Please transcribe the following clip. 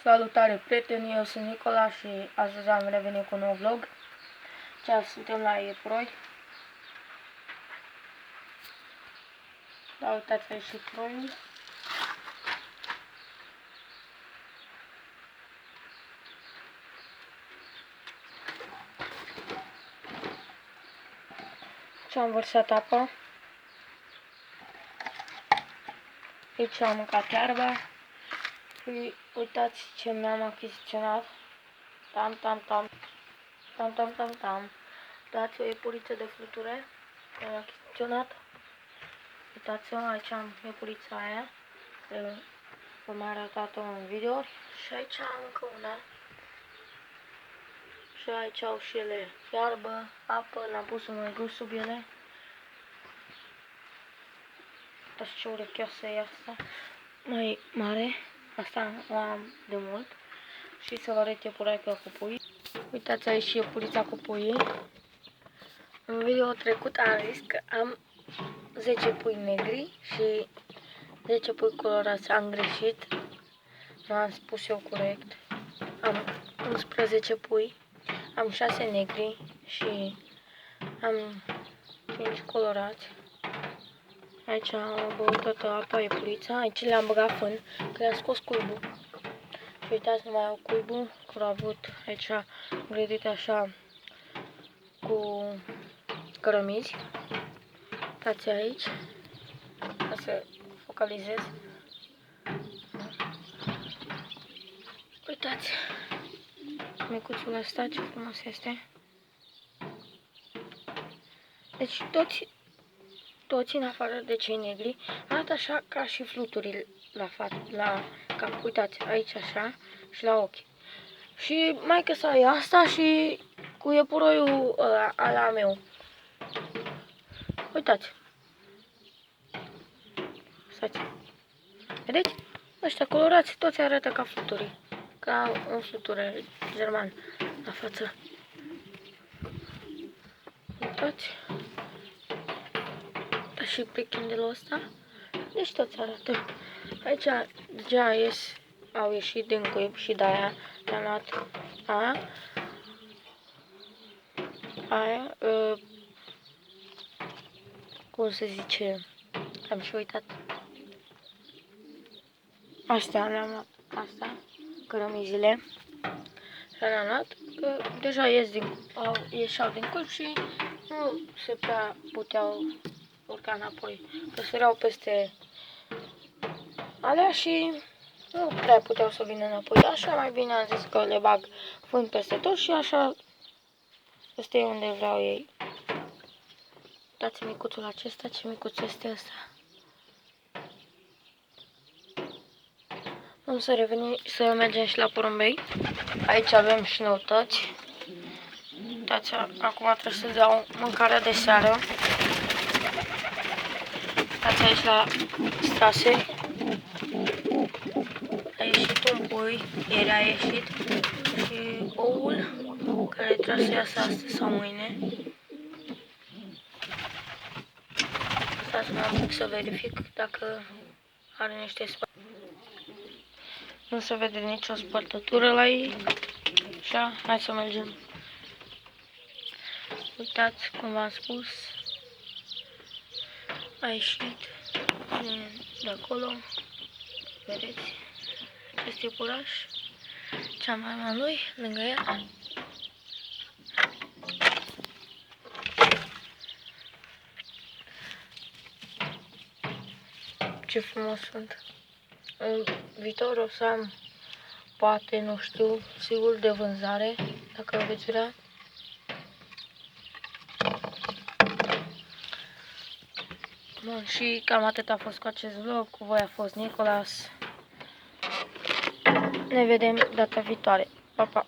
Salutare prieteni, eu sunt Nicola și astăzi am revenit cu un nou vlog. Suntem la iepuroi. Da, uitați aici și proiul. Și-am vărsat apa. Aici am mâncat iarba. Și uitați ce mi-am achiziționat. Tam. Dați o iepuriță de fluture. Mi-am achiziționat. Uitați-vă, aici am iepurița aia. Vă mai arătat-o în videouri. Și aici am încă una. Și aici au și ele iarbă, apă, l-am pus un măiguț sub ele. Uitați ce urechioasă e asta. Mai mare. Asta o am de mult. Și să vă arăt iepuraica cu pui. Uitați aici și iepurița cu puii. În video trecut am zis că am 10 pui negri și 10 pui colorați. Am greșit. Nu am spus eu corect. Am 11 pui. Am 6 negri și am 5 colorați. Aici am băut toată apa, iepurița. Aici le-am băgat fân, că le-am scos cuibul. Și uitați, nu mai au cuibul, că l-au avut aici îngrădit așa cu cărămizi. Uitați aici, ca să focalizez. Uitați, micuțul ăsta, ce frumos este. Deci toți în afară de cei negri arată așa ca și fluturile la cap. Uitați, aici așa și la ochi. Și maică sa e asta și cu iepuroiul ala meu. Uitați. Stați. Vedeți? Ăștia colorați toți arată ca fluturi. Ca un fluture german la față. Uitați. Și prichindelul ăsta. Deci toți arată. Aici deja au ieșit din cuib și de-aia le-am luat aia. Cum se zice? Am și uitat. Astea le-am luat. Asta. Cărămizile. Și le-am luat. Că deja ieșeau din cuib și nu se prea puteau urca înapoi. Că săreau peste alea și nu prea puteau să vină înapoi. Așa mai bine am zis că le bag fân peste tot și așa este unde vreau ei. Uitați micuțul acesta, ce micuț este ăsta. Vom să revenim, să mergem și la porumbei. Aici avem și noutăți. Uitați, acum trebuie să dau mâncarea de seară. Uitați aici la strase. A ieșit un pui, ieri a ieșit, și oul care trebuie să iasă astăzi sau mâine. Stați un pic să verific dacă are niște spărtături. Nu se vede nicio spărtătură la ei. Așa, hai să mergem. Uitați cum v-am spus. A ieșit de acolo. Vedeți? Este iepuraș. Cea mama lui, lângă ea. Ce frumos sunt. În viitor o să am, poate, nu știu, sigur de vânzare, dacă o veți vrea. Bun, și cam atât a fost cu acest vlog. Cu voi a fost Nicolas. Ne vedem data viitoare. Pa, pa!